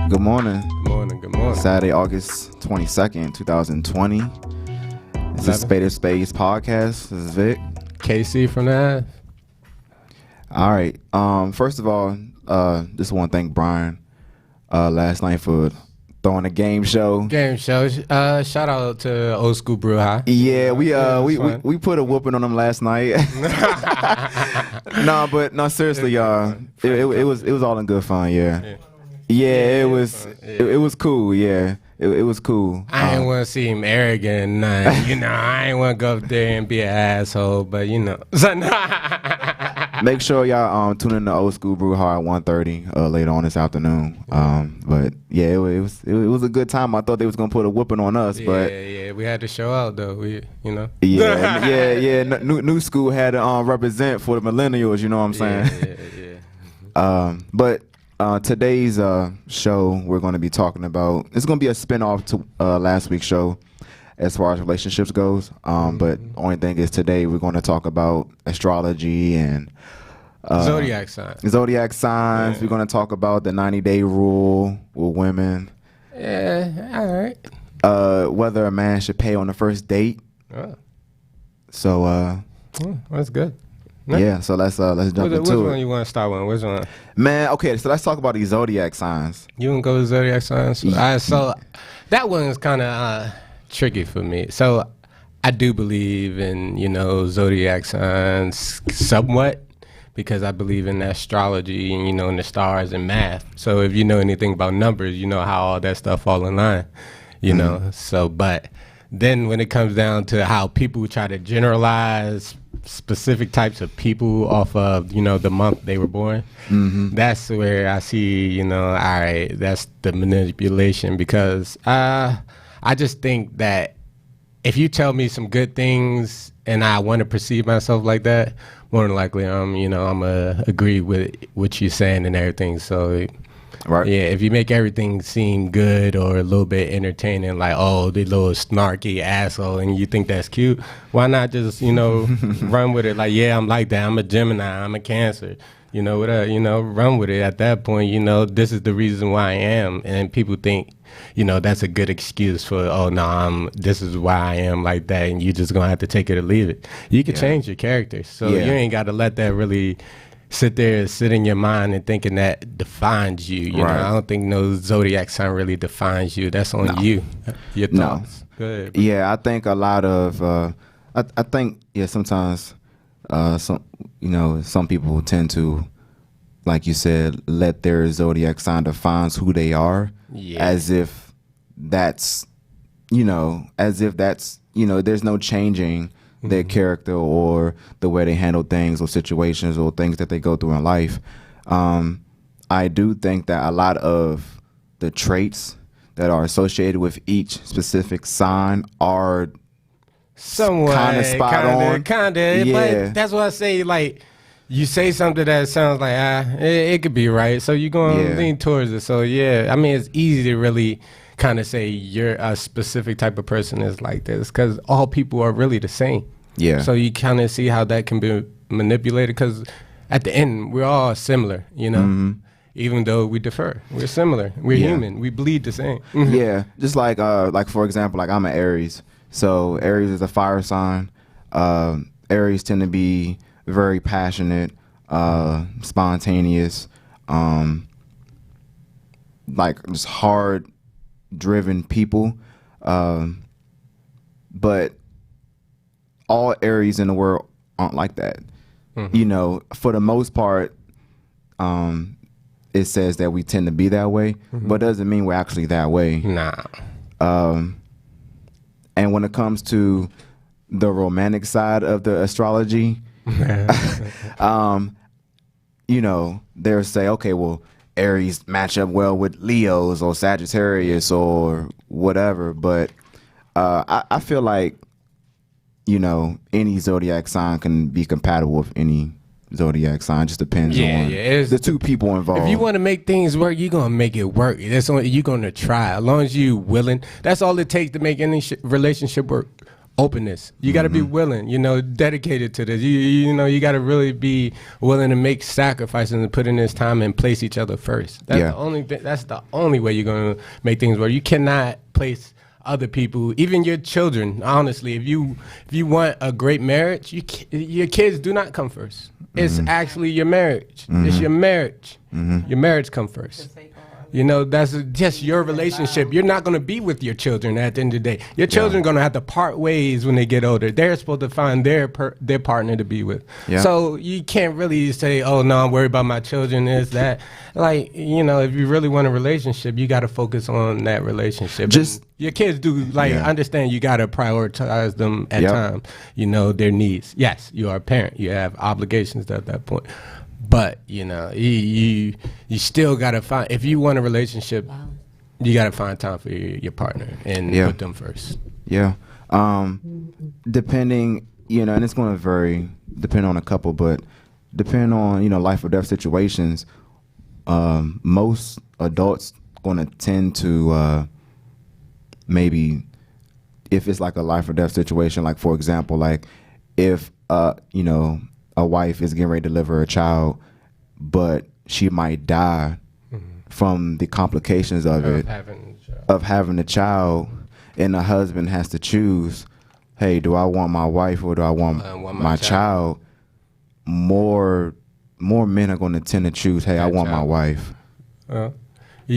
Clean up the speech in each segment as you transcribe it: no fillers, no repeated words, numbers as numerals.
Good morning. Good morning. Good morning. Saturday, August 22nd, 2020. This is Spade of Spades podcast. This is Vic. KcFromTheAve. All right. First of all, just want to thank Brian last night for throwing a game show. Shout out to Old School Brew High. Yeah, we put a whooping on them last night. No, seriously, y'all. It was all in good fun. Yeah, it was cool. Yeah, it was cool. I ain't want to see him arrogant. I ain't want to go up there and be an asshole. But make sure y'all tune in to Old School Brew Hard 1:30 later on this afternoon. But yeah, it was a good time. I thought they was gonna put a whooping on us, but yeah, we had to show out though. Yeah. New school had to represent for the millennials. You know what I'm saying? Yeah. But today's show, we're going to be talking about. It's going to be a spinoff to last week's show, as far as relationships goes. But the only thing is today we're going to talk about astrology and Zodiac signs. Yeah. We're going to talk about the 90-day rule with women. Yeah, all right. Whether a man should pay on the first date. Oh. So that's good. Yeah, so let's jump into it. Which one you want to start with? Which one? Man, okay, so let's talk about these zodiac signs. You want to go to zodiac signs? So that one is kind of tricky for me. So I do believe in, zodiac signs somewhat, because I believe in astrology and, in the stars and math. So if you know anything about numbers, you know how all that stuff fall in line, know. So, but then when it comes down to how people try to generalize specific types of people off of, the month they were born, that's where I see, all right, that's the manipulation, because I just think that if you tell me some good things and I want to perceive myself like that, more than likely I'm gonna agree with what you're saying and everything. So right. Yeah, if you make everything seem good or a little bit entertaining, like, oh, the little snarky asshole, and you think that's cute, why not just, run with it? Like, yeah, I'm like that. I'm a Gemini. I'm a Cancer. Run with it. At that point, this is the reason why I am. And people think, that's a good excuse for, oh, no, this is why I am like that. And you just going to have to take it or leave it. You can change your character. So you ain't got to let that really sit in your mind and thinking that defines you. You know, I don't think no zodiac sign really defines you. That's on you. Your thoughts. No. Go ahead. Yeah, I think a lot of I think sometimes some people tend to, like you said, let their zodiac sign defines who they are, as if that's there's no changing their character or the way they handle things or situations or things that they go through in life. I do think that a lot of the traits that are associated with each specific sign are somewhat kind of spot on. But that's what I say. Like, you say something that sounds like it could be right, so you're gonna lean towards it. So I mean, it's easy to really kind of say you're a specific type of person is like this, because all people are really the same. Yeah. So you kind of see how that can be manipulated, because at the end we're all similar, even though we differ. We're similar. We're human. We bleed the same. Yeah. Just like for example, like I'm an Aries. So Aries is a fire sign. Aries tend to be very passionate, spontaneous, like just hard driven people, but all Aries in the world aren't like that. For the most part, it says that we tend to be that way, but it doesn't mean we're actually that way. Nah. And when it comes to the romantic side of the astrology, they'll say, okay, well, Aries match up well with Leos or Sagittarius or whatever, but I feel like any zodiac sign can be compatible with any zodiac sign. Just depends on the two people involved. If you want to make things work, you're gonna make it work. That's only you're gonna try. As long as you're willing, that's all it takes to make any relationship work. openness. You got to be willing, dedicated to this. You got to really be willing to make sacrifices and put in this time and place each other first. That's the only thing. That's the only way you're going to make things work. You cannot place other people, even your children. Honestly, if you want a great marriage, your kids do not come first. It's actually your marriage. It's your marriage. Your marriage come first. That's just your relationship. You're not going to be with your children at the end of the day. Your children are going to have to part ways when they get older. They're supposed to find their partner to be with. Yeah. So you can't really say, oh, no, I'm worried about my children, is that. Like, if you really want a relationship, you got to focus on that relationship. Just your kids do, understand you got to prioritize them at times, their needs. Yes, you are a parent. You have obligations at that point. But, you still got to find, if you want a relationship, you got to find time for your partner and put them first. Yeah. Depending, and it's going to vary, depend on a couple, but depending on, life or death situations, most adults going to tend to maybe, if it's like a life or death situation, like, for example, like if, a wife is getting ready to deliver a child, but she might die from the complications of having the child, and the husband has to choose, hey, do I want my wife or do I want my child? More men are going to tend to choose, hey, I want my wife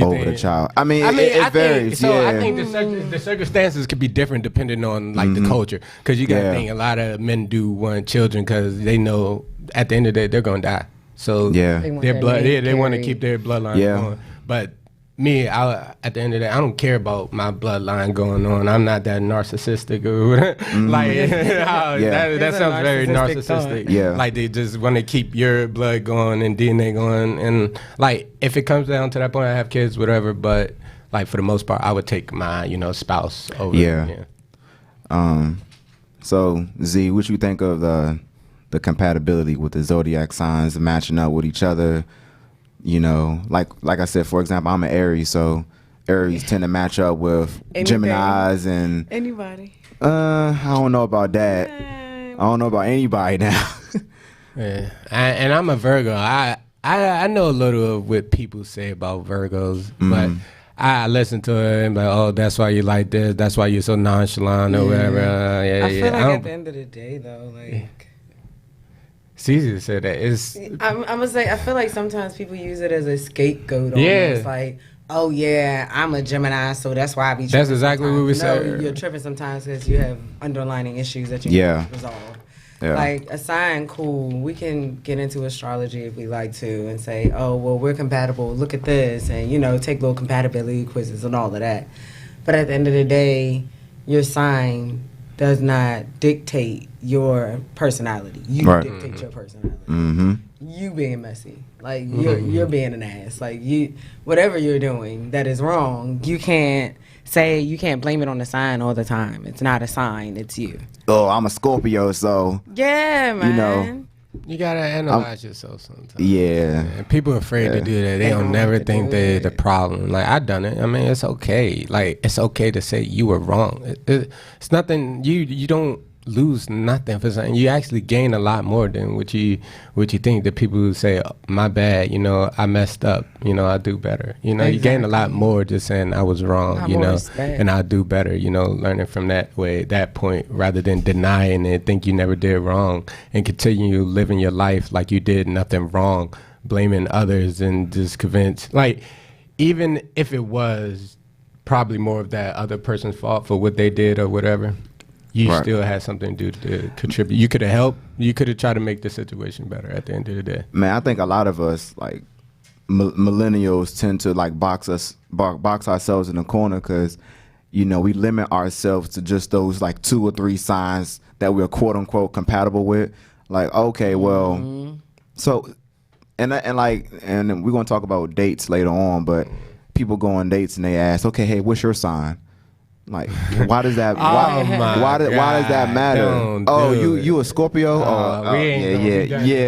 over the child. I mean, it varies. I think the circumstances could be different depending on the culture, because you got to think a lot of men do want children because they know at the end of the day they're gonna die. So their blood, they want to keep their bloodline going. But me, at the end of the day, I don't care about my bloodline going on. I'm not that narcissistic or that sounds very narcissistic. Yeah. Like they just want to keep your blood going and DNA going, and if it comes down to that point, I have kids, whatever. But for the most part, I would take my spouse over. Yeah. So Z, what you think of the compatibility with the zodiac signs matching up with each other? Like I said, for example, I'm an Aries, so Aries tend to match up with Geminis and anybody. I don't know about that. I don't know about anybody now. And I'm a Virgo. I know a little of what people say about Virgos, but I listen to it and be like, oh, that's why you like this. That's why you're so nonchalant or whatever. I feel like at the end of the day, though, it's easy to say that. I'm gonna say, I feel like sometimes people use it as a scapegoat. It's like, oh yeah, I'm a Gemini, so that's why I be tripping. That's exactly what we say. No, you're tripping sometimes because you have underlining issues that you need to resolve. Yeah. Like a sign, cool. We can get into astrology if we like to and say, oh, well, we're compatible. Look at this, and take little compatibility quizzes and all of that. But at the end of the day, your sign does not dictate your personality. You dictate your personality. You being messy, you're being an ass. Whatever you're doing that is wrong, you can't blame it on the sign all the time. It's not a sign, it's you. Oh, I'm a Scorpio, so yeah, man. You gotta analyze yourself sometimes. Yeah. And people are afraid to do that. They don't never think they're the problem. I done it. I mean, it's okay. It's okay to say you were wrong. It's nothing. You don't lose nothing for something. You actually gain a lot more than what you think. The people who say, oh, my bad, I messed up, I do better. You gain a lot more just saying I was wrong, and I do better, learning from that point, rather than denying it, think you never did wrong, and continue living your life like you did nothing wrong, blaming others and just convinced. Even if it was probably more of that other person's fault for what they did or whatever, you still had something to do to contribute. You could have helped. You could have tried to make the situation better at the end of the day. Man, I think a lot of us, millennials, tend to box ourselves in a corner because, we limit ourselves to just those 2 or 3 signs that we're quote unquote compatible with. Okay, well, so, and we're gonna talk about dates later on, but people go on dates and they ask, okay, hey, what's your sign? Why does that? Why does that matter? You a Scorpio?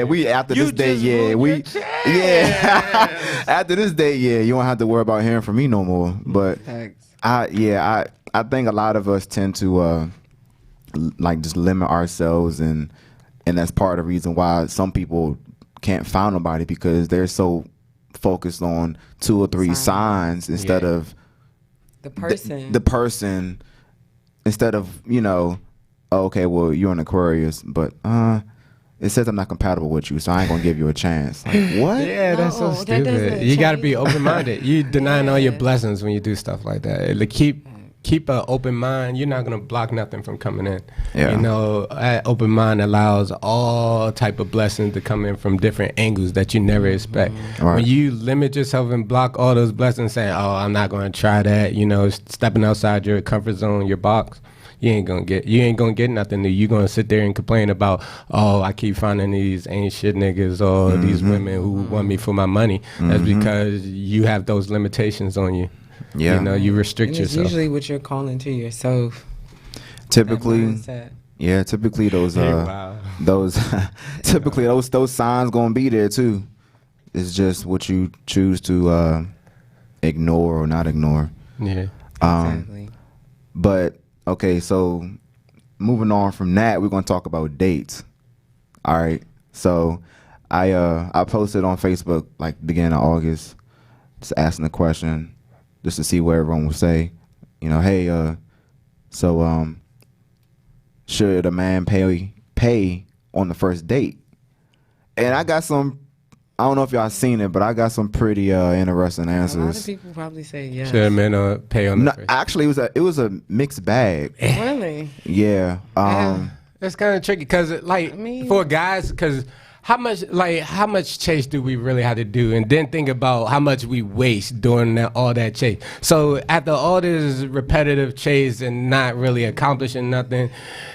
We after this day, after this day, you don't have to worry about hearing from me no more. But I think a lot of us tend to like just limit ourselves, and that's part of the reason why some people can't find nobody, because they're so focused on 2 or 3 signs instead of the person. The person, instead of, you know, oh, okay, well, you're an Aquarius, but it says I'm not compatible with you, so I ain't gonna give you a chance. Like, what? Yeah, that's so stupid. You gotta be open-minded. You denying all your blessings when you do stuff like that. Like, keep an open mind. You're not gonna block nothing from coming in. Yeah. You know, that open mind allows all type of blessings to come in from different angles that you never expect. Right. When you limit yourself and block all those blessings, saying, "Oh, I'm not gonna try that," you know, stepping outside your comfort zone, your box. You ain't gonna get nothing new. You gonna sit there and complain about, oh, I keep finding these ain't shit niggas or these women who want me for my money. That's because you have those limitations on you. Yeah. You know, you restrict and it's yourself. usually what you're calling to yourself. Typically, typically those typically those signs gonna be there too. It's just what you choose to ignore or not ignore. Yeah. Exactly. But okay, so moving on from that, we're gonna talk about dates. All right. So I posted on Facebook like beginning of August, just asking the question, just to see what everyone would say. You know, hey, so should a man pay on the first date? And I got some. I don't know if y'all seen it, but I got some pretty interesting answers. A lot of people probably say yes. Should a man pay on the first? Actually, it was a mixed bag. Really? Yeah. That's kind of tricky because, like, for guys, because how much chase do we really have to do, and then think about how much we waste doing all that chase. So after all this repetitive chase and not really accomplishing nothing,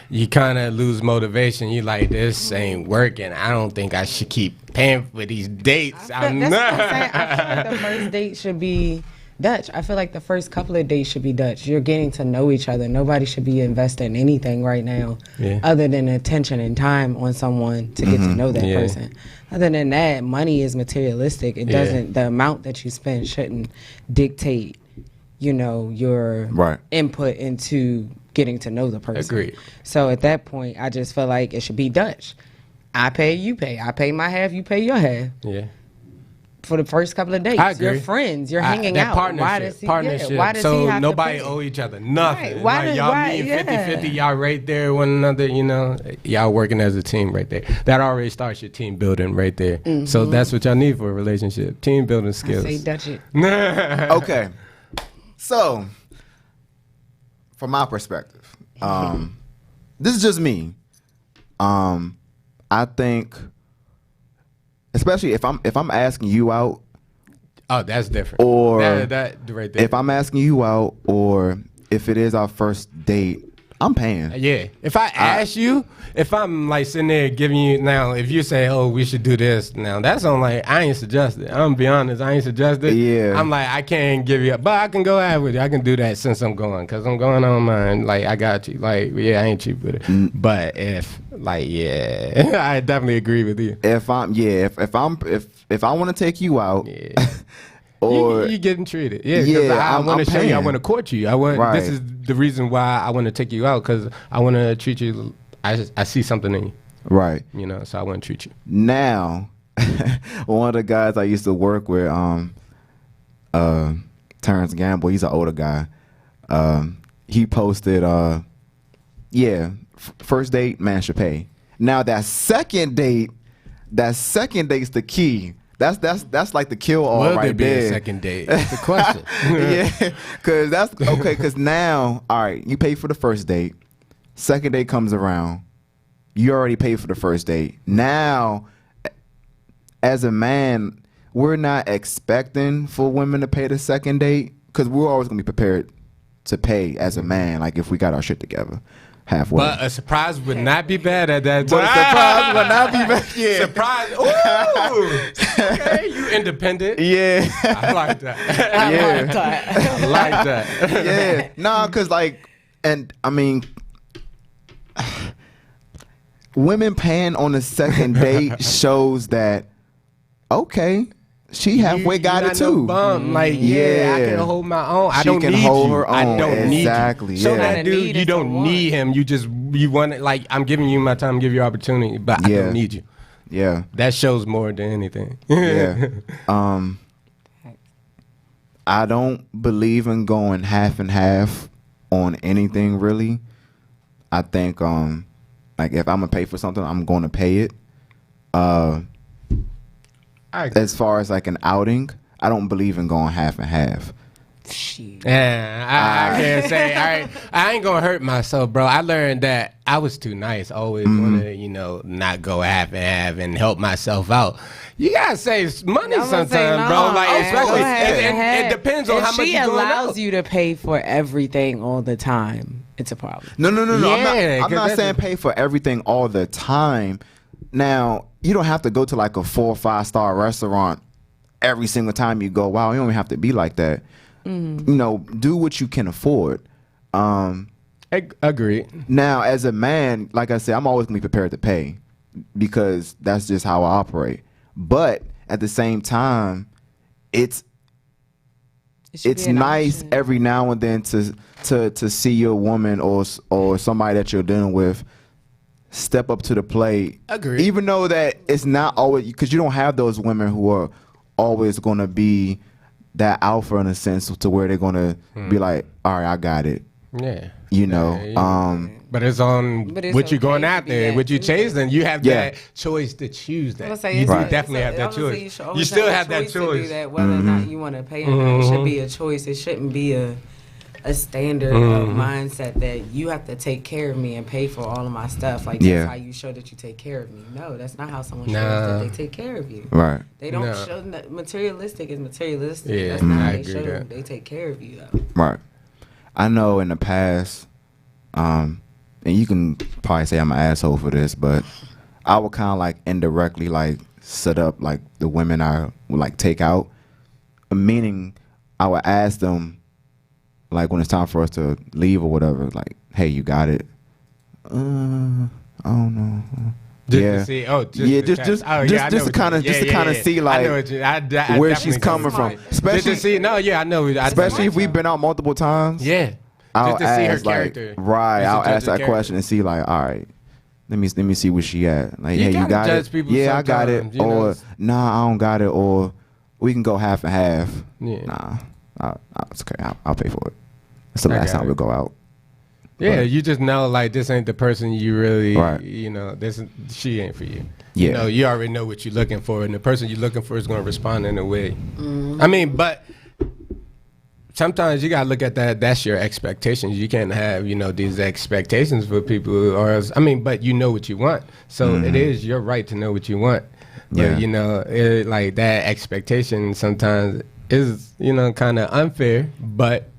you kind of lose motivation. You like, this ain't working. I don't think I should keep paying for these dates. I feel like the first date should be Dutch. I feel like the first couple of days should be Dutch. You're getting to know each other. Nobody should be investing in anything right now other than attention and time on someone to get to know that person. Other than that, money is materialistic. It doesn't, the amount that you spend shouldn't dictate, you know, your input into getting to know the person. Agreed. So at that point, I just feel like it should be Dutch. I pay, you pay. I pay my half, you pay your half. Yeah. For the first couple of dates, I agree. you're friends, you're hanging out. Partnership. Why does he have nobody to pay? owe each other nothing. Right. Like, y'all meet 50-50, y'all right there, one another, you know, y'all working as a team right there. That already starts your team building right there. So that's what y'all need for a relationship, team building skills. I say Dutch it. Okay. So, from my perspective, this is just me. I think, especially if I'm asking you out. Oh, that's different. Or that right there. If I'm asking you out, or if it is our first date, I'm paying. Yeah. If I ask you, if I'm like sitting there giving you, now if you say, oh, we should do this, now that's on like, I ain't suggested. I'm gonna be honest, I ain't suggested. Yeah. I'm like, I can't give you, but I can go out with you. I can do that since I'm going, because I'm going on mine. Like, I got you. Like, yeah, I ain't cheap with it. But if, like, yeah, I definitely agree with you. If I want to take you out, or you getting treated, because I want to show you, I want to court you. This is the reason why I want to take you out, because I want to treat you. I see something in you, right? You know, so I want to treat you. Now, one of the guys I used to work with, Terrence Gamble, he's an older guy. He posted, first date, man should pay. Now that second date's the key. That's like the kill all right there. Will there be a second date? That's the question. Yeah, because that's okay. Because now, all right, you pay for the first date. Second date comes around, you already paid for the first date. Now, as a man, we're not expecting for women to pay the second date, because we're always gonna be prepared to pay as a man. Like if we got our shit together. Halfway. But a surprise would not be bad at that time. But a surprise would not be bad. Yeah. Surprise. Ooh. Okay, you independent. Yeah. I like that. I like that. Yeah. Nah, because like, and I mean, women paying on the second date shows that, okay, she halfway got it too. No bum. Like, I can hold my own. I don't need hold you. Her own. I don't need you. Exactly. So that dude, you don't need him. You just you want it, like I'm giving you my time, give you opportunity, but I don't need you. Yeah. That shows more than anything. Yeah. I don't believe in going half and half on anything really. I think like if I'm gonna pay for something, I'm gonna pay it. As far as like an outing, I don't believe in going half and half. Yeah, I can't say. I ain't gonna hurt myself, bro. I learned that I was too nice. Always want to, not go half and half and help myself out. You gotta save money sometimes, bro. Like especially, it depends on how much you going out. She allows you to pay for everything all the time. It's a problem. No. I'm not saying pay for everything all the time. Now, you don't have to go to like a 4 or 5 star restaurant every single time you go out. You don't even have to be like that. Do what you can afford. Agree. Now, as a man, like I said, I'm always gonna be prepared to pay because that's just how I operate. But at the same time, it's nice every now and then to see your woman or somebody that you're dealing with step up to the plate. Agree. Even though that it's not always, because you don't have those women who are always going to be that alpha in a sense to where they're going to be like, all right, I got it. Yeah. But it's on what you're going out there, what you chasing. You have that choice to choose that. You definitely have that choice. You still have that choice. To do that, whether or not you want to pay or not. It should be a choice. It shouldn't be a standard mindset that you have to take care of me and pay for all of my stuff. Like that's how you show that you take care of me. No, that's not how someone shows that they take care of you. Right. They don't show that materialistic is materialistic. Yeah, that's not how they show they take care of you though. Right. I know in the past, and you can probably say I'm an asshole for this, but I would kind of like indirectly like set up like the women I would like take out, meaning I would ask them like when it's time for us to leave or whatever, like, hey, you got it? I don't know. To see, just to kind of see like where she's coming from. Especially to see, I know. Especially if we've been out multiple times. Yeah. I'll just to see her ask, character. Like, right. I'll ask that question and see like, all right, let me see where she at. Like, hey, you got it? Yeah, I got it. Or nah, I don't got it. Or we can go half and half. Yeah. Nah, it's okay. I'll pay for it. That's the last time we'll go out. Yeah, but you just know like this ain't the person you really, she ain't for you. Yeah. You already know what you're looking for, and the person you're looking for is going to respond in a way. I mean, but sometimes you got to look at that. That's your expectations. You can't have, these expectations for people or else, but you know what you want. So it is your right to know what you want. But, like that expectation sometimes is, kind of unfair, but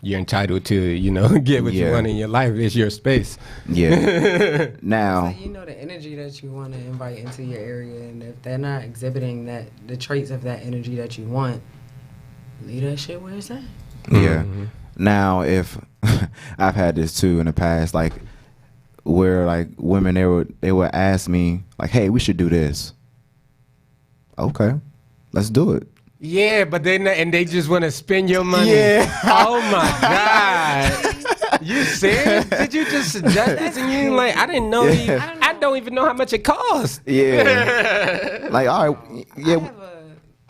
you're entitled to, get what you want in your life. It's your space. Yeah. Now, so the energy that you want to invite into your area, and if they're not exhibiting the traits of that energy that you want, leave that shit where it's at. Yeah. Now, if I've had this too in the past, like where like women they would ask me like, "Hey, we should do this." Okay, let's do it. Yeah, but they just want to spend your money. Yeah. Oh my God. You serious? Did you just suggest this and you like? I didn't know. I don't even know how much it costs. Yeah. Like, all right. Yeah. I have a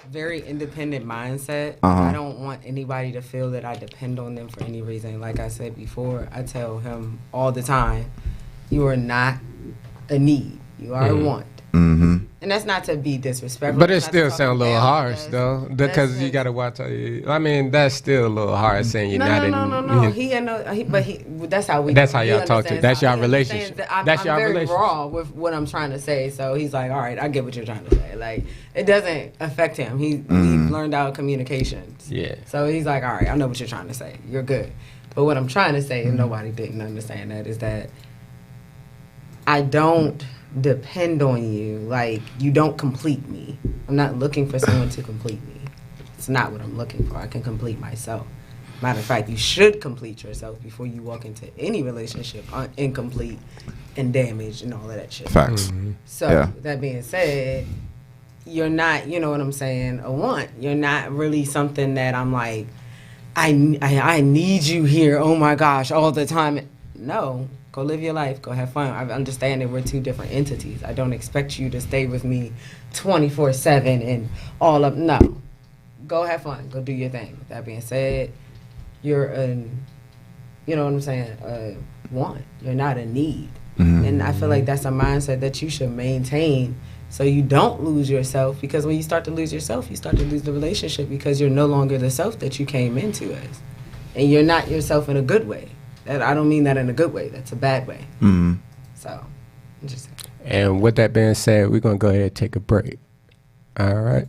very independent mindset. I don't want anybody to feel that I depend on them for any reason. Like I said before, I tell him all the time, you are not a need. You are a want. And that's not to be disrespectful. But it still sounds a little harsh, though, because you got to watch how you. That's still a little hard saying you're not. No. That's how we. That's how y'all talk to. That's your relationship. That's your relationship. I'm very raw with what I'm trying to say, so he's like, "All right, I get what you're trying to say." Like, it doesn't affect him. He learned out communications. Yeah. So he's like, "All right, I know what you're trying to say. You're good." But what I'm trying to say, and nobody didn't understand that, is that I don't depend on you. Like, you don't complete me. I'm not looking for someone to complete me. It's not what I'm looking for. I can complete myself. Matter of fact, you should complete yourself before you walk into any relationship incomplete and damaged and all of that shit. Facts. So that being said, you're not, you know what I'm saying, a want. You're not really something that I'm like, I need you here, oh my gosh, all the time. No, Go live your life. Go have fun. I understand that we're two different entities. I don't expect you to stay with me 24/7 and all of, no. Go have fun. Go do your thing. With that being said, you're you know what I'm saying, a want. You're not a need. And I feel like that's a mindset that you should maintain so you don't lose yourself, because when you start to lose yourself, you start to lose the relationship, because you're no longer the self that you came into as. And you're not yourself in a good way. That I don't mean that in a good way. That's a bad way. So, I'm just saying. And with that being said, we're going to go ahead and take a break. All right.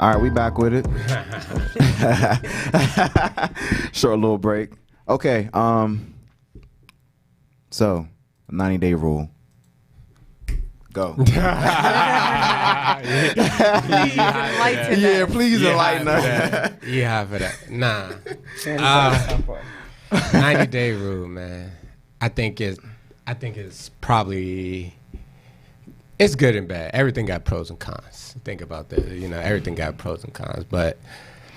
All right, we back with it. Short little break. Okay, so 90-day rule. Go. Yeah, please enlighten us. Yeah, for that. Nah. 90-day rule, man. I think it's probably, it's good and bad. Everything got pros and cons. Think about that. Everything got pros and cons. But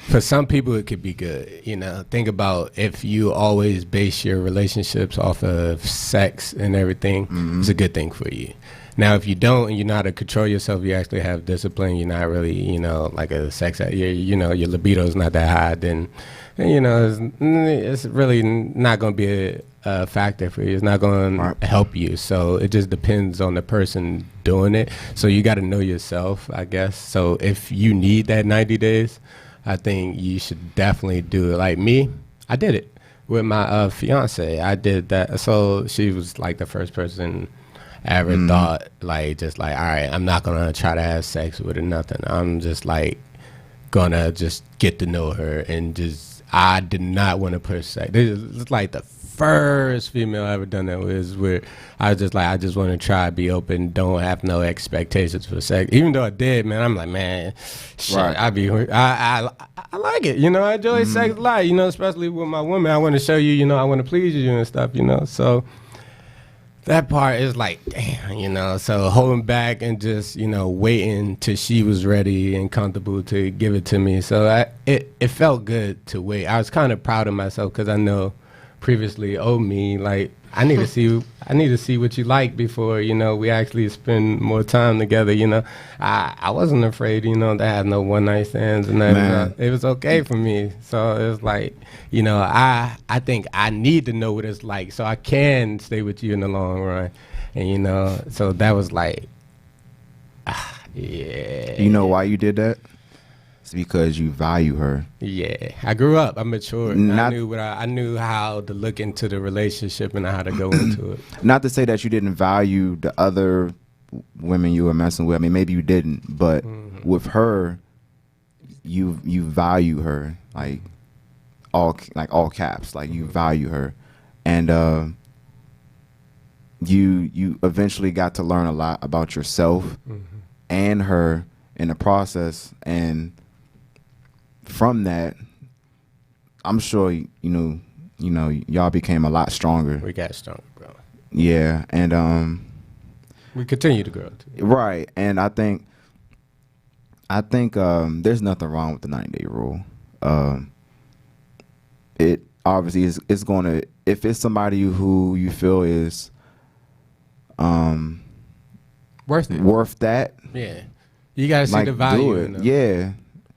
for some people, it could be good. Think about if you always base your relationships off of sex and everything, it's a good thing for you. Now, if you don't and you're not to control yourself, you actually have discipline, you're not really, like a sex, your libido is not that high, then, it's really not going to be a factor for you. It's not going to help you. So it just depends on the person doing it. So you got to know yourself, I guess. So if you need that 90 days, I think you should definitely do it. Like me, I did it with my fiance. I did that. So she was like the first person I ever thought, all right, I'm not going to try to have sex with her, nothing. I'm just like going to just get to know her and just, I did not want to push sex. This is like the first female I ever done that with, where I was just like, I just want to try, be open, don't have no expectations for sex. Even though I did, man, I'm like, man, shit, right. I like it, you know. I enjoy sex a lot, you know, especially with my woman. I want to show you, you know, I want to please you and stuff, you know. So that part is like, damn, you know. So holding back and just, you know, waiting till she was ready and comfortable to give it to me. So it felt good to wait. I was kind of proud of myself because I know previously, me, like, I need to see what you like before, you know, we actually spend more time together, you know. I wasn't afraid, you know, to have no one night stands and that. It was okay for me. So it was like, you know, I think I need to know what it's like so I can stay with you in the long run. And, you know, so that was like, yeah. You know why you did that? It's because you value her. Yeah, I grew up. I matured. I knew how to look into the relationship and how to go into it. Not to say that you didn't value the other women you were messing with. I mean, maybe you didn't, but with her, you value her, like all caps. Like, you value her, and you eventually got to learn a lot about yourself and her in the process, and from that, I'm sure you know y'all became a lot stronger. We got stronger, bro. Yeah, and we continue to grow too. Right, and I think there's nothing wrong with the 90-day rule. It obviously it's going to, if it's somebody who you feel is worth that. Yeah, you gotta see the value. Do it. Yeah.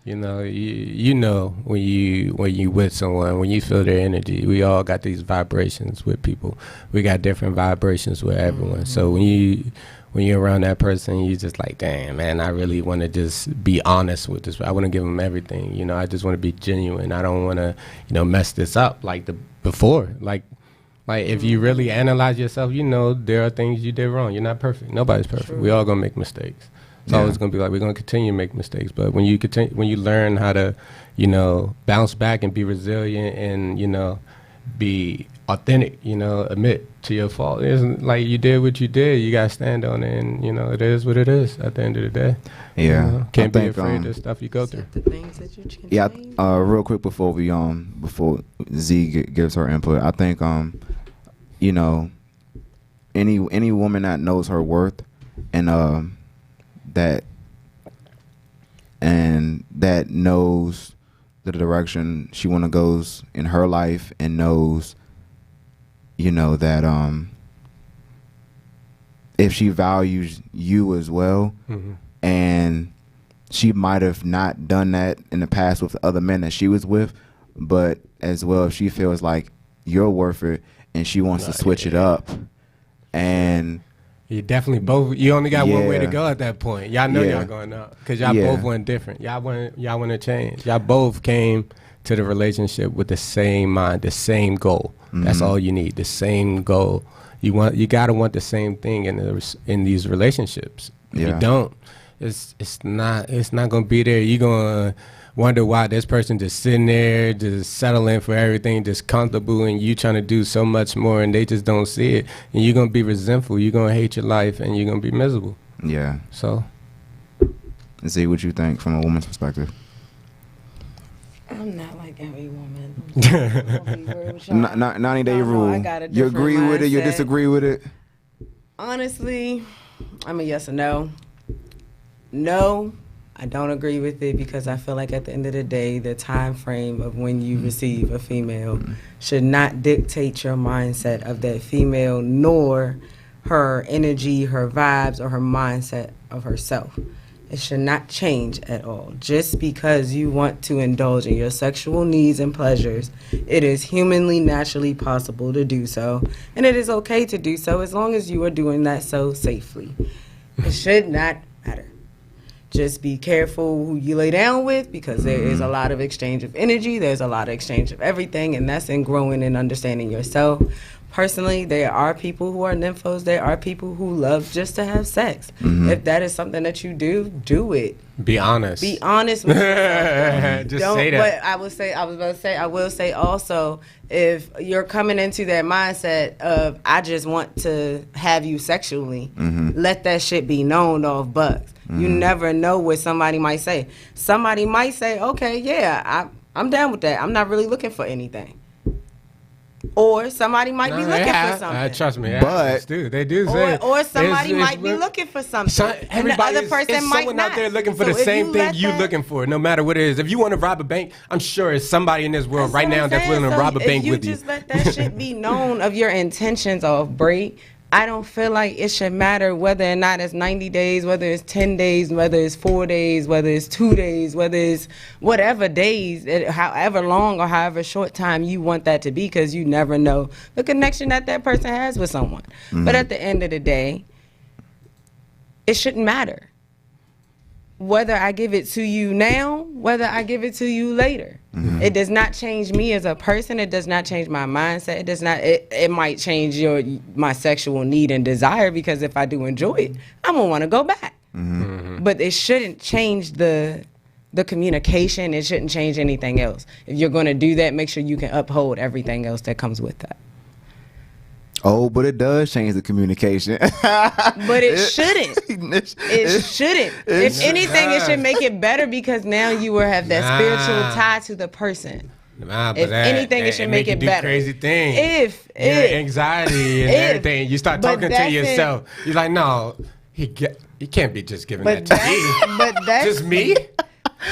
You know, you know when you with someone, when you feel their energy. We all got these vibrations with people. We got different vibrations with everyone. So when you're around that person, you just like, damn, man, I really want to just be honest with this. I want to give them everything. You know, I just want to be genuine. I don't want to, you know, mess this up like before. Like if you really analyze yourself, you know there are things you did wrong. You're not perfect. Nobody's perfect. True. We all gonna make mistakes. It's always going to be like, we're going to continue to make mistakes. But when you learn how to, you know, bounce back and be resilient and, you know, be authentic, you know, admit to your fault. It isn't like you did what you did. You got to stand on it, and, you know, it is what it is at the end of the day. Yeah. You know, can't be afraid of the stuff you go through. The things that you can change. Real quick before Z gives her input, I think, you know, any woman that knows her worth and, that knows the direction she want to goes in her life, and knows, you know, that if she values you as well, and she might have not done that in the past with the other men that she was with, but as well, if she feels like you're worth it and she wants to switch it up, and you definitely both. You only got one way to go at that point. Y'all know y'all going up because y'all both went different. Y'all want to change. Y'all both came to the relationship with the same mind, the same goal. That's all you need. The same goal. You gotta want the same thing in these relationships. If you don't, it's not gonna be there. You're gonna wonder why this person just sitting there, just settling for everything, just comfortable, and you trying to do so much more, and they just don't see it. And you're going to be resentful. You're going to hate your life, and you're going to be miserable. Yeah. So. And see what you think from a woman's perspective. I'm not like every woman. 90-day rule. You agree with it? You disagree with it? Honestly, I'm a yes or no. No. I don't agree with it because I feel like at the end of the day, the time frame of when you receive a female should not dictate your mindset of that female, nor her energy, her vibes, or her mindset of herself. It should not change at all. Just because you want to indulge in your sexual needs and pleasures, it is humanly, naturally possible to do so. And it is okay to do so as long as you are doing that so safely. It should not matter. Just be careful who you lay down with, because there is a lot of exchange of energy. There's a lot of exchange of everything, and that's in growing and understanding yourself. personally, there are people who are nymphos. There are people who love just to have sex. If that is something that you do it. Be honest. Be honest with yourself. Just say that. But I will say also, if you're coming into that mindset of I just want to have you sexually, let that shit be known off bucks. You never know what somebody might say. Somebody might say, okay, yeah, I'm down with that. I'm not really looking for anything. Or somebody might be looking for something. Trust me, but they do say. Or somebody might be looking for something. And the other person might someone not. out there looking for the same thing you looking for, no matter what it is. If you want to rob a bank, I'm sure it's somebody in this world right now that's willing to rob a bank with you. You just let that shit be known of your intentions of Bray. I don't feel like it should matter whether or not it's 90 days, whether it's 10 days, whether it's 4 days, whether it's 2 days, whether it's whatever days, however long or however short time you want that to be, because you never know the connection that person has with someone. But at the end of the day, it shouldn't matter whether I give it to you now, whether I give it to you later. It does not change me as a person. It does not change my mindset. It does not. It might change my sexual need and desire, because if I do enjoy it, I'm gonna want to go back. But it shouldn't change the communication. It shouldn't change anything else. If you're gonna do that, make sure you can uphold everything else that comes with that. Oh, but it does change the communication. But it shouldn't. It shouldn't. If anything, it should make it better, because now you will have that spiritual tie to the person. If anything, it should make it better. Crazy things. If anxiety and everything, you start talking to yourself. You're like, no, he can't be just giving that to me. But that's just me.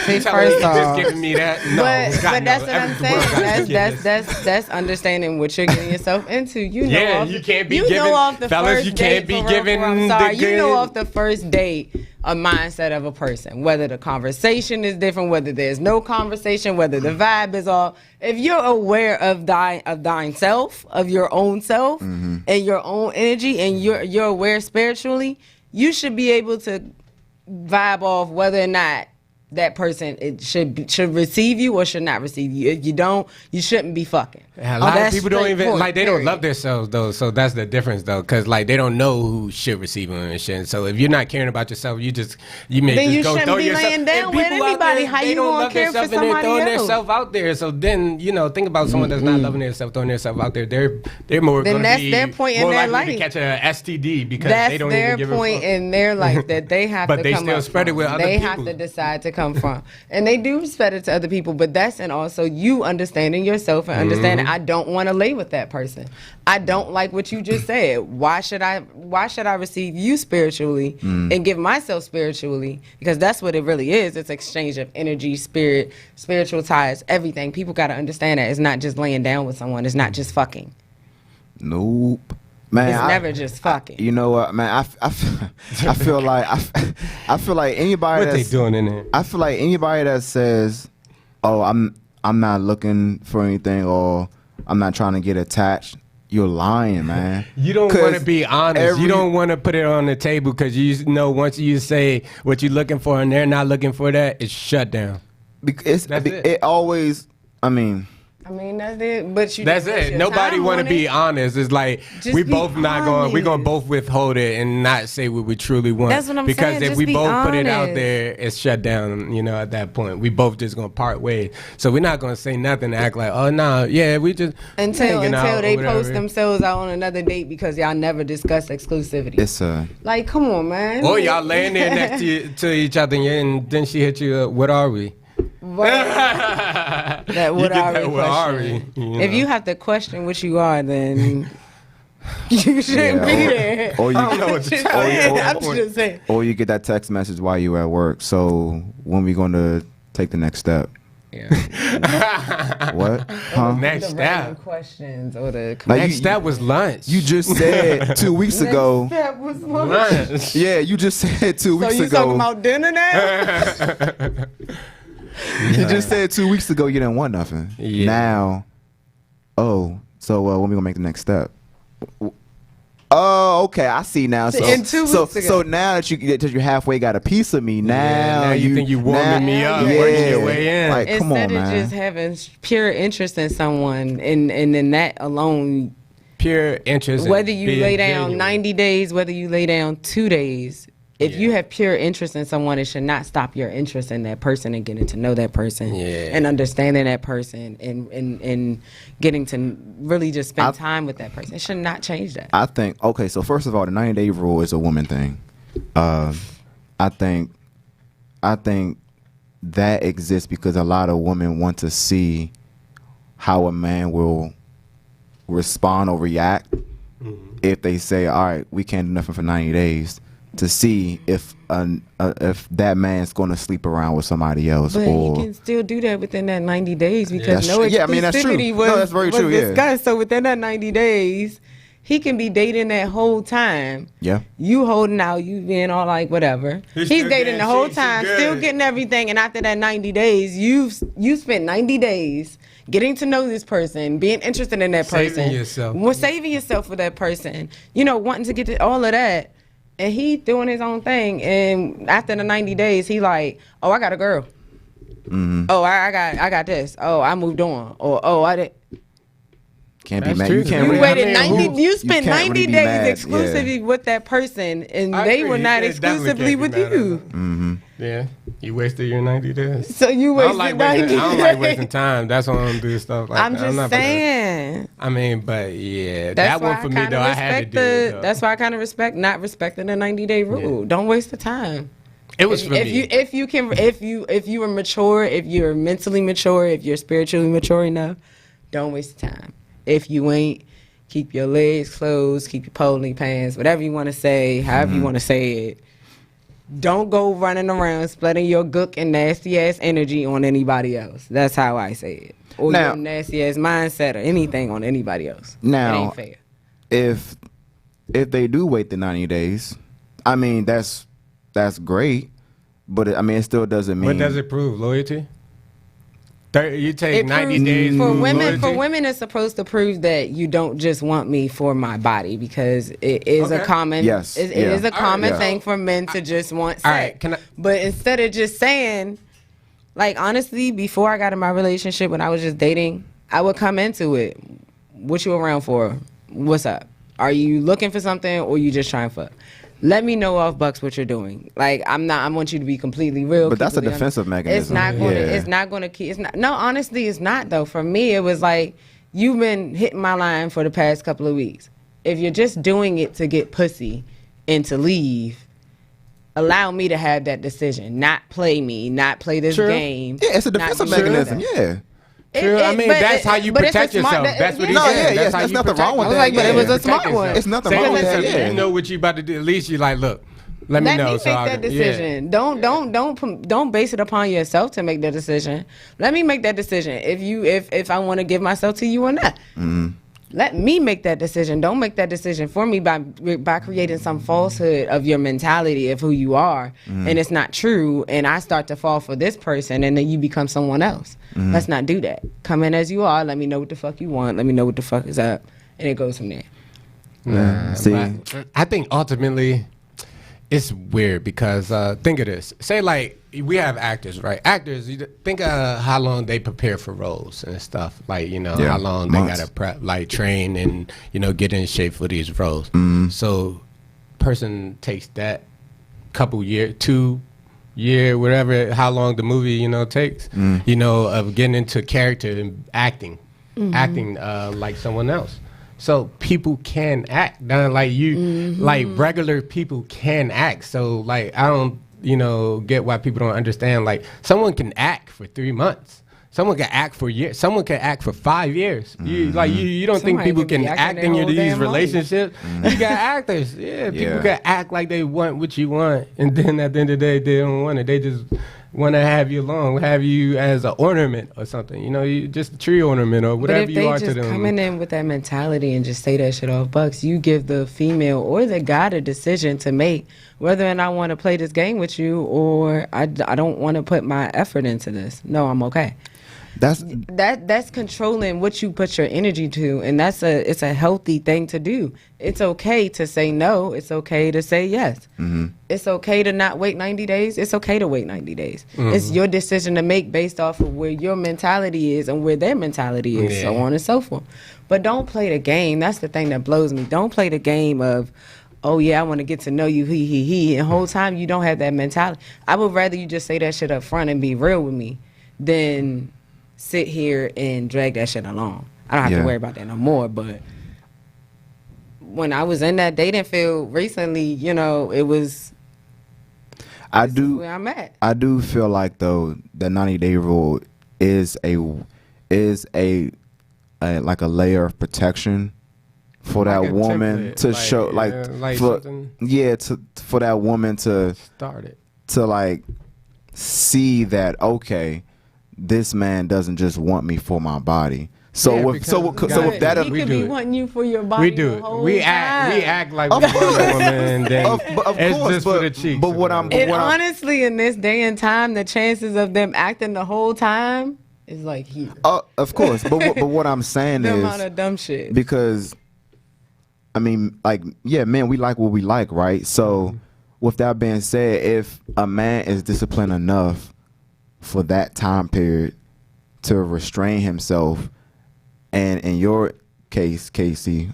See, first off, just giving me that. No, but that's what I'm saying. That's understanding what you're getting yourself into. You know, you can't be giving. Fellas, you can't be giving. I'm sorry. You know, off the first date, a mindset of a person, whether the conversation is different, whether there's no conversation, whether the vibe is all. If you're aware of thine self, of your own self, and your own energy, and you're aware spiritually, you should be able to vibe off whether or not that person should receive you or should not receive you. If you don't, you shouldn't be fucking. Yeah, a lot of people don't even they don't love themselves though. So that's the difference though, because they don't know who should receive them and shit. So if you're not caring about yourself, you may then just you go shouldn't throw be yourself. laying down with anybody. How you gonna care for somebody else? Throwing themselves out there. So then think about someone that's not loving themselves, throwing themselves out there. They're more going to be their point more in their likely life to catch a STD because they don't even give a fuck. That's their point in their life that they have to come from. But they still spread it with other people. They have to decide to come from. And they do spread it to other people, but that's and also you understanding yourself and understanding I don't want to lay with that person. I don't like what you just said. Why should I receive you spiritually and give myself spiritually? Because that's what it really is. It's exchange of energy, spirit, spiritual ties, everything. People got to understand that it's not just laying down with someone. It's not just fucking. Nope. Man, it's never just fucking. You know what, man? I feel like I feel like anybody what they doing in there. I feel like anybody that says, "Oh, I'm not looking for anything," or "I'm not trying to get attached," you're lying, man. You don't want to be honest. You don't want to put it on the table because you know once you say what you're looking for and they're not looking for that, it's shut down. It always. I mean, that's it. But that's it. Nobody want to be honest. It's like we both not going. We're gonna both withhold it and not say what we truly want. That's what I'm saying. Because if we both honest. put it out there, it's shut down. At that point, we both just gonna part ways. So we're not gonna say nothing to act like, oh no, yeah, we just until they post themselves out on another date because y'all never discussed exclusivity. It's like, come on, man. Or y'all laying there next to each other and then she hit you up. What are we? That what are we? If you have to question what you are, then you shouldn't be there. Or you I'm just saying. Or you get that text message while you at work. So when we gonna take the next step? Yeah. What? Huh? Next step. Questions or the next step was lunch. You just said 2 weeks ago. Next step was lunch. Yeah, you just said 2 weeks ago. So you talking about dinner now? You just said 2 weeks ago you didn't want nothing. Yeah. Now, so when we gonna make the next step? Oh, okay, I see now. So, in 2 weeks ago. So now that you halfway got a piece of me, now you think you warming me up, working your way in. Like, come on, man. Instead of just having pure interest in someone, and then that alone. pure interest, whether you lay down genuine. 90 days, whether you lay down 2 days, if you have pure interest in someone, it should not stop your interest in that person and getting to know that person and understanding that person and getting to really just spend time with that person. It should not change that. I think, okay, so first of all, the 90-day rule is a woman thing. I think that exists because a lot of women want to see how a man will respond or react if they say, all right, we can't do nothing for 90 days, to see if that man's going to sleep around with somebody else. But or he can still do that within that 90 days because no exclusivity that's true. That's very true, discussed. So within that 90 days, he can be dating that whole time. Yeah. You holding out, you being all like whatever. He's dating the whole time, still getting everything. And after that 90 days, you spent 90 days getting to know this person, being interested in that person. Saving yourself for that person. Wanting to get to all of that. And he doing his own thing. And after the 90 days, he like, oh, I got a girl. Mm-hmm. Oh, I got this. Oh, I moved on. Or I did. Can't be mad. You can't. You waited 90. You spent 90 days exclusively with that person, and they were not exclusively with you. Mm-hmm. Yeah, you wasted your 90 days. So you wasted 90 days. I don't like wasting time. That's why I don't do stuff like I'm that. Just saying. But yeah, that one for me though, I had to do it. That's why I kind of respect not respecting the 90-day rule. Yeah. Don't waste the time. It was for me. If you are mature, if you're mentally mature, if you're spiritually mature enough, don't waste the time. If you ain't, keep your legs closed, keep your pony pants, whatever you want to say, however you want to say it. Don't go running around splitting your gook and nasty ass energy on anybody else. That's how I say it. Or your nasty ass mindset or anything on anybody else. Now, it ain't fair. If they do wait the 90 days, I mean that's great, but it still doesn't mean. What does it prove? Loyalty? You take 90 days for women. For women, it's supposed to prove that you don't just want me for my body, because it is a common. Yes, it is a common thing for men to just want sex. But instead of just saying, like, honestly, before I got in my relationship, when I was just dating, I would come into it. What you around for? What's up? Are you looking for something, or you just trying for? Let me know off bucks what you're doing. Like, I want you to be completely real. But that's a defensive mechanism. It's not going to. It's not going to keep. It's not. No, honestly, it's not though. For me, it was like, you've been hitting my line for the past couple of weeks. If you're just doing it to get pussy and to leave, allow me to have that decision. Not play me. Not play this game. Yeah, it's a defensive mechanism. Yeah. True. That's how you protect yourself. That's what he said. Yeah, there's nothing wrong with that. Like, but it was a smart one. It's nothing wrong with that. Yeah. You know what you about to do. At least you like, look, let me know. Let me make that decision. Don't base it upon yourself to make the decision. Let me make that decision. If I want to give myself to you or not. Mm-hmm. Let me make that decision. Don't make that decision for me by creating some falsehood of your mentality of who you are, and it's not true. And I start to fall for this person, and then you become someone else. Let's not do that. Come in as you are. Let me know what the fuck you want. Let me know what the fuck is up, and it goes from there. See, I think ultimately, it's weird because think of this. Say like we have actors, right? Actors, you think of how long they prepare for roles and stuff. Like, how long they gotta prep, like train and get in shape for these roles. So, person takes that couple year, 2 year, whatever, how long the movie takes, of getting into character and acting like someone else. So people can act. Like like regular people can act. So like I don't, get why people don't understand. Like someone can act for 3 months. Someone can act for years. Someone can act for 5 years. You don't think people can act in these relationships? You got actors. Yeah, people can act like they want what you want, and then at the end of the day, they don't want it. They just want to have you along, have you as an ornament or something. You just a tree ornament or whatever you are to them. But if they just coming in with that mentality and just say that shit off bucks, you give the female or the guy a decision to make whether or not I want to play this game with you or I don't want to put my effort into this. No, I'm okay. That's controlling what you put your energy to, and it's a healthy thing to do. It's okay to say no. It's okay to say yes. Mm-hmm. It's okay to not wait 90 days. It's okay to wait 90 days. Mm-hmm. It's your decision to make based off of where your mentality is and where their mentality is, so on and so forth. But don't play the game. That's the thing that blows me. Don't play the game of, oh yeah, I want to get to know you, he. And the whole time you don't have that mentality. I would rather you just say that shit up front and be real with me than sit here and drag that shit along. I don't have to worry about that no more. But when I was in that dating field recently, you know, it was. Where I'm at. I do feel like though the 90-day rule is a like a layer of protection for that woman to show for that woman to start it, to like see that, okay, this man doesn't just want me for my body. So if that he could be wanting you for your body. We do. We act like we want a woman, and then it's just for the cheeks. But honestly, in this day and time, the chances of them acting the whole time is like here. Of course, but what I'm saying is the amount of dumb shit. Because, I mean, like, yeah, man, we like what we like, right? So, with that being said, if a man is disciplined enough for that time period to restrain himself, and in your case, Casey,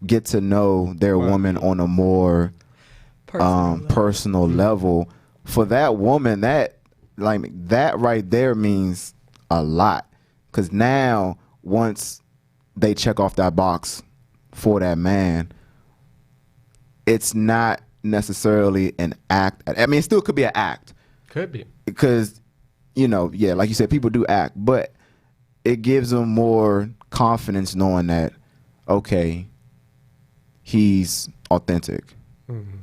get to know their woman on a more personal level, for that woman, that right there means a lot. Because now, once they check off that box for that man, it's not necessarily an act. I mean, it still could be an act. Could be. Because, you know, yeah, like you said, people do act. But it gives them more confidence knowing that, okay, he's authentic. Mm-hmm.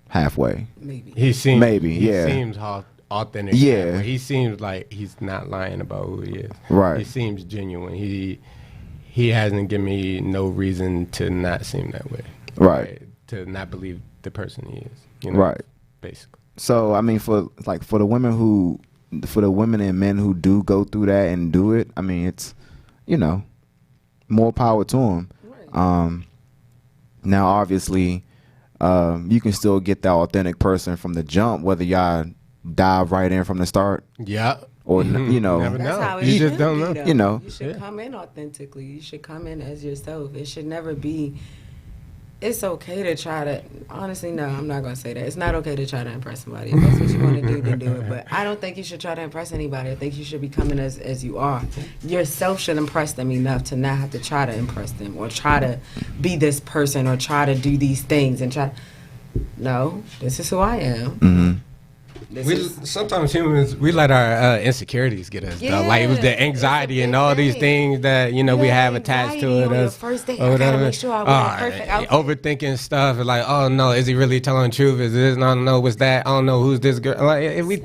Halfway. Maybe. He seems authentic. Yeah. He seems like he's not lying about who he is. Right. He seems genuine. He hasn't given me no reason to not seem that way. Right. To not believe the person he is. You know, right. Basically. So I mean, for the women and men who do go through that and do it, I mean, it's, you know, more power to them. Right. Now, obviously, you can still get that authentic person from the jump, whether y'all dive right in from the start. Yeah. Or, you know. Never know. That's how you just don't know. You know. You should come in authentically. You should come in as yourself. It should never be, it's okay to try to, honestly, no, I'm not going to say that. It's not okay to try to impress somebody. If that's what you want to do, then do it. But I don't think you should try to impress anybody. I think you should be coming as you are. Yourself should impress them enough to not have to try to impress them or try to be this person or try to do these things and try. No, this is who I am. Mm-hmm. Sometimes humans, we let our insecurities get us. Yeah, like it was the anxiety and all these things that, you know, we have attached to it. Us, first day, I gotta make sure I wear perfect outfit. Overthinking stuff, like, oh no, is he really telling the truth? Is this? I don't know, what's that? I don't know, who's this girl? Like, if we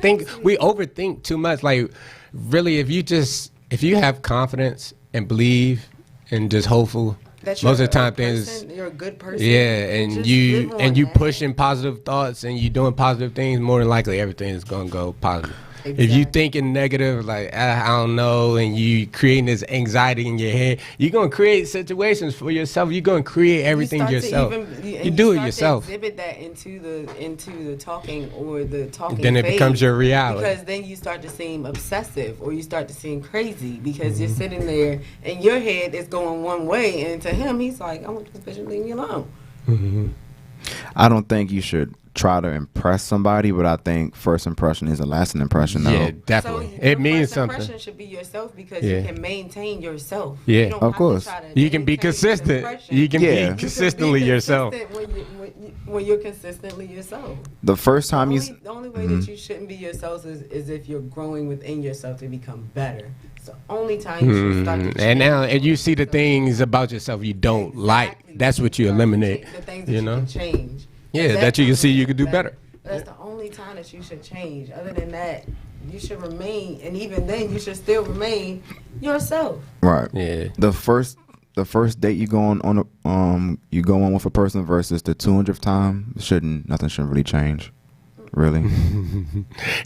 overthink too much. Like, really, if you have confidence and believe and just hopeful. Most of the time, you're a good person. Yeah, and you pushing positive thoughts and you doing positive things. More than likely, everything is gonna go positive. Exactly. If you thinking negative, like I don't know, and you creating this anxiety in your head, you're gonna create situations for yourself. You're gonna create everything yourself. You do it yourself. To exhibit that into the talking or the talking. Then it becomes your reality. Because then you start to seem obsessive or you start to seem crazy because you're sitting there and your head is going one way, and to him he's like, I want this bitch to leave me alone. Mm-hmm. I don't think you should try to impress somebody, but I think first impression is a lasting impression. Though. Yeah, definitely. So it means something. First impression should be yourself because you can maintain yourself. Yeah, you don't of course. You can be consistent. You can be consistently yourself. When you're consistently yourself. The first time the only way that you shouldn't be yourself is if you're growing within yourself to become better. It's the only time you should start to change. And now, if you see the things about yourself you don't like, that's what you eliminate. The things that you can change. Yeah, that you can see you can do better. That's the only time that you should change. Other than that, you should remain, and even then, you should still remain yourself. Right. Yeah. The first date you go on with a person versus the 200th time, nothing should really change. Really.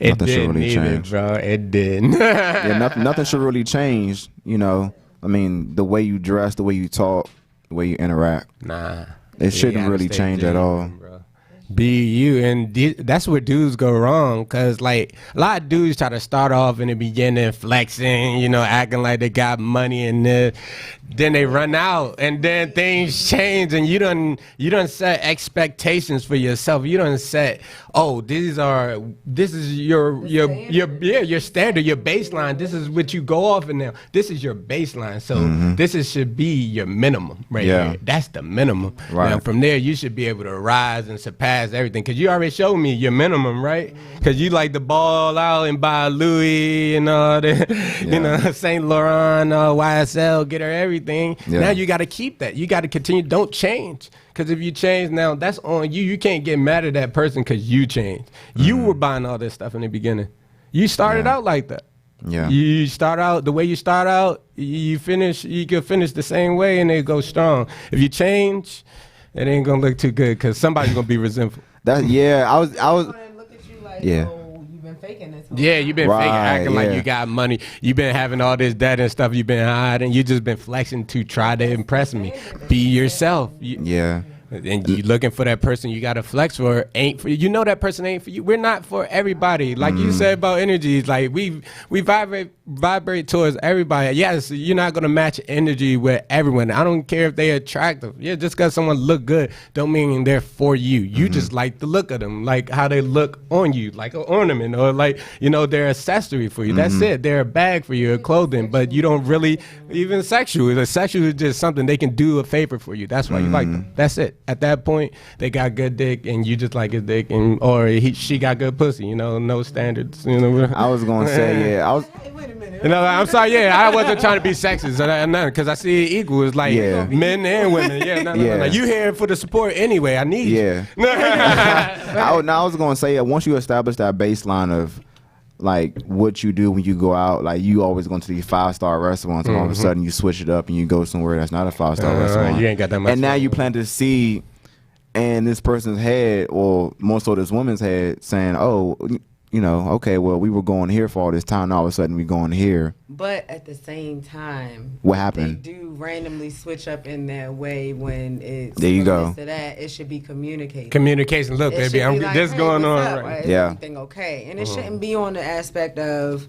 It didn't either, bro. It didn't. Yeah, nothing should really change, you know. I mean, the way you dress, the way you talk, the way you interact. Nah. It shouldn't really change at all. Bro. Be you, and that's where dudes go wrong, because like a lot of dudes try to start off in the beginning flexing, you know, acting like they got money, and then they run out, and then things change, and you don't set expectations for yourself. You don't set, oh, this is your standard, your baseline. This is what you go off in now. This is your baseline, so should be your minimum, right? Yeah. Here. That's the minimum. Right. Now from there, you should be able to rise and surpass everything, because you already showed me your minimum, right? Because you like to ball out and buy Louis and all that, you know, Saint Laurent, YSL, get her everything. Yeah. Now you got to keep that. You got to continue. Don't change, because if you change now, that's on you. You can't get mad at that person because you changed. You were buying all this stuff in the beginning. You started out like that. Yeah. You start out the way you start out. You finish. You can finish the same way, and it goes strong. If you change, it ain't gonna look too good, because somebody's gonna be resentful. I was. Look at you like, Yeah. oh, you've been faking this. Yeah, you've been faking, acting like you got money. You've been having all this debt and stuff. You've been hiding. You just been flexing to try to impress me. Be yourself. Yeah. And you looking for that person you got to flex for, ain't for you. You know that person ain't for you. We're not for everybody. Like you said about energies, like we vibrate towards everybody. Yes, you're not gonna match energy with everyone. I don't care if they're attractive. Yeah, just because someone look good don't mean they're for you. You just like the look of them, like how they look on you, like an ornament, or like, you know, they're accessory for you. That's it. They're a bag for your clothing, but you don't really even sexual. The sexual is just something they can do a favor for you. That's why you like them. That's it. At that point, they got good dick, and you just like his dick, and or she got good pussy. You know, no standards. You know. I was gonna say Wait a minute. You know, I'm sorry. Yeah, I wasn't trying to be sexist, because I see it equal. It's like men and women. Yeah, no. You here for the support anyway. I need you. I was gonna say, once you establish that baseline of like what you do when you go out, like you always going to these 5-star restaurants, and all of a sudden you switch it up and you go somewhere that's not a 5-star restaurant. You ain't got that much. And now you plant to see in this person's head, or more so this woman's head, saying, oh, you know, okay, well, we were going here for all this time, now all of a sudden we going here. But at the same time, what happened? They do randomly switch up in that way when it's there you go. To that, it should be communicated. Communication. Look, baby, I'm like, this hey, going on up? right. Is everything okay? And it shouldn't be on the aspect of,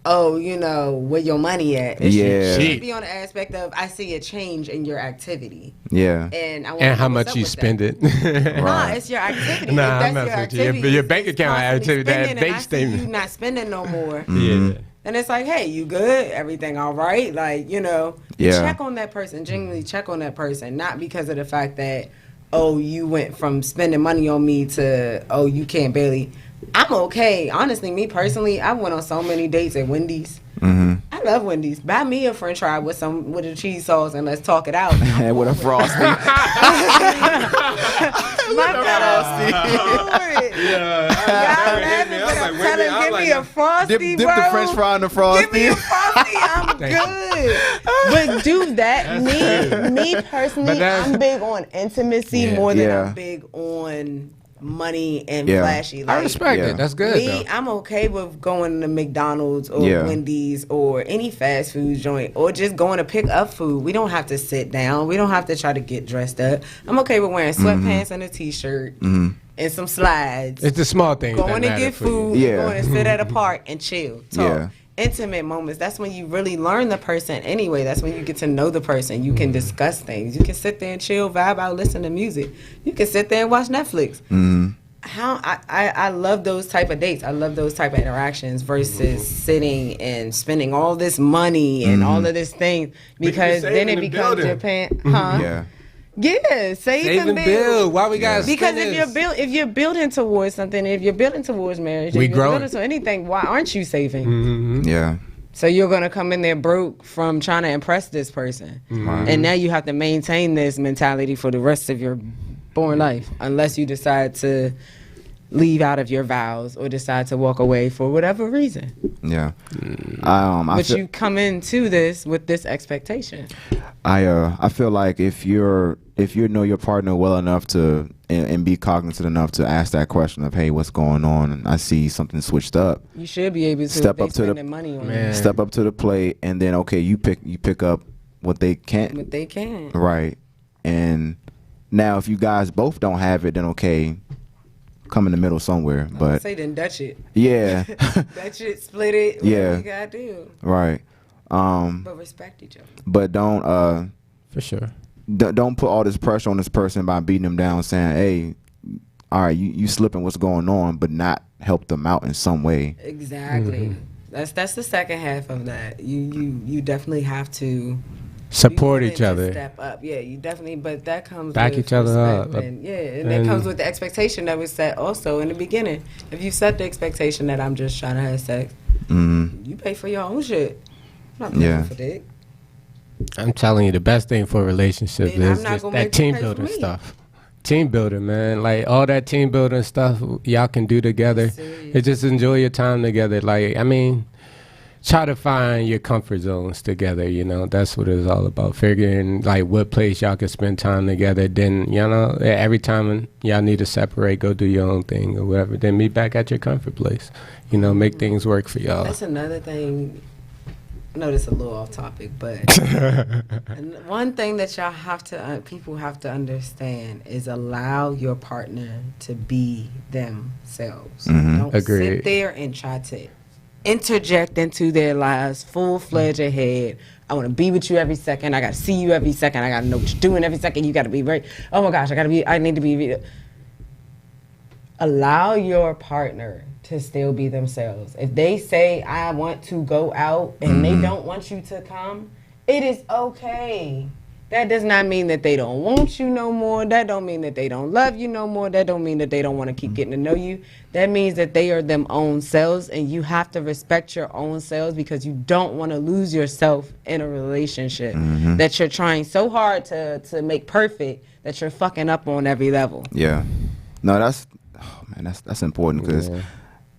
oh, you know, where your money at. It should be on the aspect of, I see a change in your activity. Yeah. And how much you spend it. Nah, it's your activity. Nah, I'm not your bank account activity, that bank statement. You not spending no more. Yeah. And it's like, hey, you good? Everything all right? Like, you know, check on that person. Genuinely check on that person. Not because of the fact that, oh, you went from spending money on me to, oh, you can't barely. I'm okay. Honestly, me personally, I went on so many dates at Wendy's. I love Wendy's. Buy me a French fry with a cheese sauce, and let's talk it out. And with a Frosty. Give me a Frosty, dip the French fry in the Frosty. Give me a Frosty. I'm good. But do that. Me personally, I'm big on intimacy more than I'm big on money and flashy. Like, I respect it. That's good. Me, I'm okay with going to McDonald's or Wendy's or any fast food joint, or just going to pick up food. We don't have to sit down. We don't have to try to get dressed up. I'm okay with wearing sweatpants and a t-shirt and some slides. It's the small things. Going to get food. Going to sit at a park and chill. Talk. Yeah. Intimate moments. That's when you really learn the person anyway. That's when you get to know the person. You can discuss things. You can sit there and chill, vibe out, listen to music. You can sit there and watch Netflix. I love those type of dates. I love those type of interactions versus sitting and spending all this money and all of this thing, because then it becomes your pants. Yeah, save and build. Why we got? Because if you're building towards something, if you're building towards marriage, if you're building to anything, why aren't you saving? Yeah. So you're gonna come in there broke from trying to impress this person, and now you have to maintain this mentality for the rest of your born life, unless you decide to leave out of your vows or decide to walk away for whatever reason. Yeah. But you come into this with this expectation. I feel like if you know your partner well enough to and be cognizant enough to ask that question of, hey, what's going on? And I see something switched up. You should be able to step up to the money on step up to the plate, and then you pick up what they can't. What they can. Right. And now if you guys both don't have it, then okay, come in the middle somewhere. But say then Dutch it. Yeah. Dutch it, split it. Whatever you gotta do. Right. But respect each other. But don't for sure. Don't put all this pressure on this person by beating them down, saying, hey, all right, you slipping what's going on, but not help them out in some way. Exactly. That's the second half of that. You definitely have to support each other. Step up. Yeah, you definitely, but that comes back with each other up. And that comes with the expectation that was set also in the beginning. If you set the expectation that I'm just trying to have sex, you pay for your own shit. I'm not paying for dick. I'm telling you, the best thing for a relationship is just that team building stuff. Team building, man. Like all that team building stuff y'all can do together. And just enjoy your time together. Like, I mean, try to find your comfort zones together, you know. That's what it's all about. Figuring like what place y'all can spend time together. Then, you know, every time y'all need to separate, go do your own thing or whatever. Then meet back at your comfort place. You know, make things work for y'all. That's another thing. I know this is a little off topic, but one thing that y'all have to, people have to understand is allow your partner to be themselves. Don't sit there and try to interject into their lives full-fledged ahead. I want to be with you every second. I got to see you every second. I got to know what you're doing every second. You got to be very, oh my gosh, I need to be. Allow your partner to still be themselves. If they say, I want to go out and they don't want you to come, it is okay. That does not mean that they don't want you no more. That don't mean that they don't love you no more. That don't mean that they don't want to keep getting to know you. That means that they are them own selves, and you have to respect your own selves because you don't want to lose yourself in a relationship that you're trying so hard to make perfect that you're fucking up on every level. Yeah. No, that's important because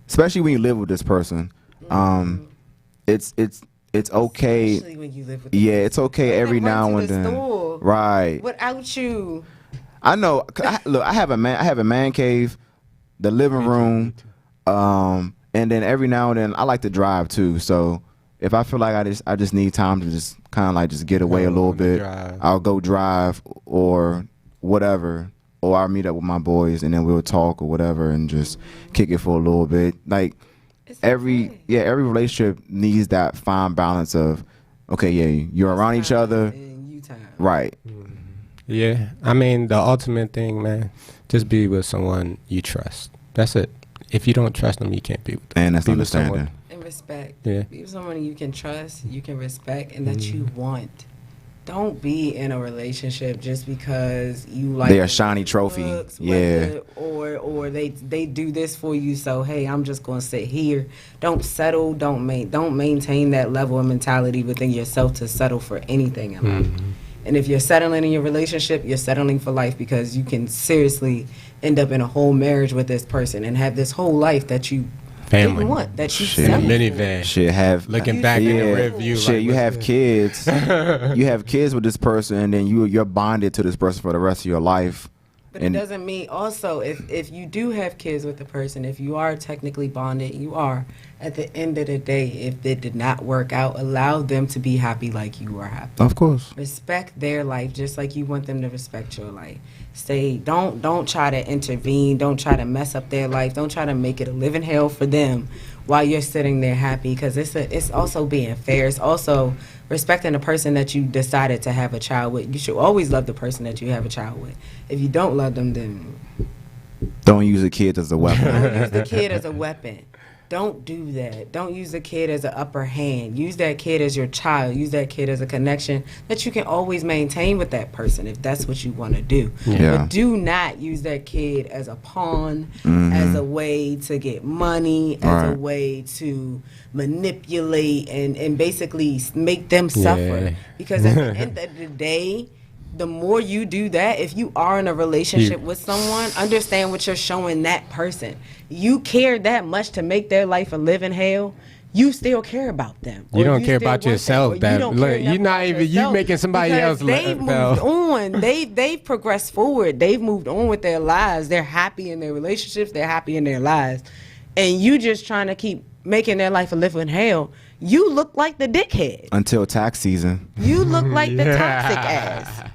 especially when you live with this person, it's okay. Especially when you live with it's okay every now and then. Right. Without you. I know. Look, I have a man cave, the living room, and then every now and then I like to drive too. So if I feel like I just need time to just kind of like just get away a little bit, I'll go drive or whatever. Or I'll meet up with my boys and then we'll talk or whatever and just kick it for a little bit. Like every relationship needs that fine balance of, you're around each other. Right. Yeah. I mean, the ultimate thing, man, just be with someone you trust. That's it. If you don't trust them, you can't be with them. And that's understanding. And respect. Yeah. Be with someone you can trust, you can respect, and that you want. Don't be in a relationship just because you like they're a shiny trophy, or they do this for you. So hey, I'm just gonna sit here. Don't settle. Don't maintain that level of mentality within yourself to settle for anything in life. And if you're settling in your relationship, you're settling for life because you can seriously end up in a whole marriage with this person and have this whole life that you. Family. Want, that you minivan. Shit, have looking back in the rear view. Shit, like, you have kids. You have kids with this person, and then you're bonded to this person for the rest of your life. But it doesn't mean also if you do have kids with the person, if you are technically bonded, you are. At the end of the day, if it did not work out, allow them to be happy like you are happy. Of course. Respect their life just like you want them to respect your life. Don't try to intervene. Don't try to mess up their life. Don't try to make it a living hell for them while you're sitting there happy. Because it's also being fair. It's also respecting the person that you decided to have a child with. You should always love the person that you have a child with. If you don't love them, then don't use the kid as a weapon. Don't use the kid as a weapon. Don't do that. Don't use the kid as an upper hand. Use that kid as your child. Use that kid as a connection that you can always maintain with that person if that's what you want to do. Yeah. But do not use that kid as a pawn, as a way to get money, as a way to manipulate and basically make them suffer. Because at the end of the day, the more you do that, if you are in a relationship with someone, understand what you're showing that person. You care that much to make their life a living hell, you still care about them. You don't care about yourself. That you're not even you making somebody else. They've moved on. They've progressed forward. They've moved on with their lives. They're happy in their relationships. They're happy in their lives, and you just trying to keep making their life a living hell. You look like the dickhead until tax season. You look like the toxic ass.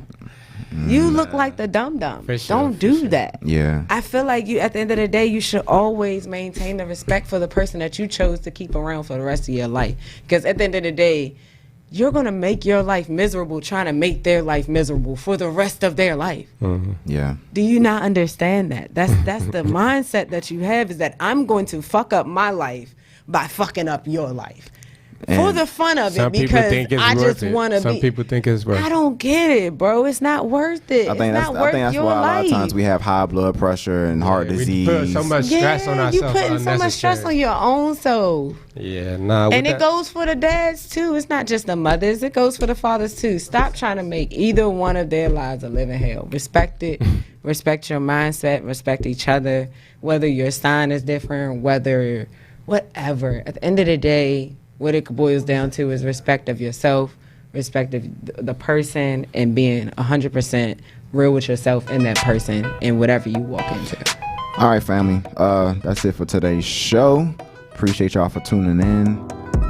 You look like the dum-dum. Don't do that. Yeah. I feel like you, at the end of the day, you should always maintain the respect for the person that you chose to keep around for the rest of your life. Because at the end of the day, you're going to make your life miserable trying to make their life miserable for the rest of their life. Mm-hmm. Yeah. Do you not understand that? That's the mindset that you have, is that I'm going to fuck up my life by fucking up your life. And for the fun of it, because I just want to be. Some people think it's worth it. I don't get it, bro. It's not worth it. I think that's why a lot of times we have high blood pressure and heart disease. We put so much stress on ourselves. You putting so much stress on your own self. Yeah, nah. And it goes for the dads too. It's not just the mothers. It goes for the fathers too. Stop trying to make either one of their lives a living hell. Respect it. Respect your mindset. Respect each other. Whether your sign is different, whether whatever. At the end of the day, what it boils down to is respect of yourself, respect of the person, and being 100% real with yourself and that person in whatever you walk into. All right, family. That's it for today's show. Appreciate y'all for tuning in.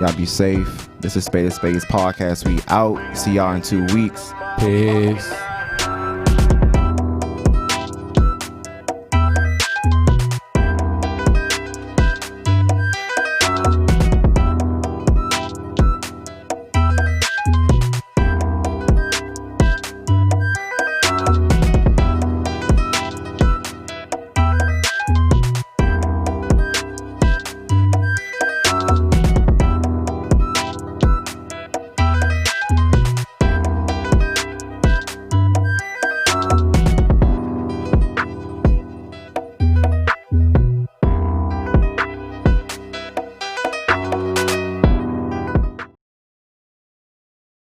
Y'all be safe. This is Spade of Spades podcast. We out. See y'all in 2 weeks. Peace.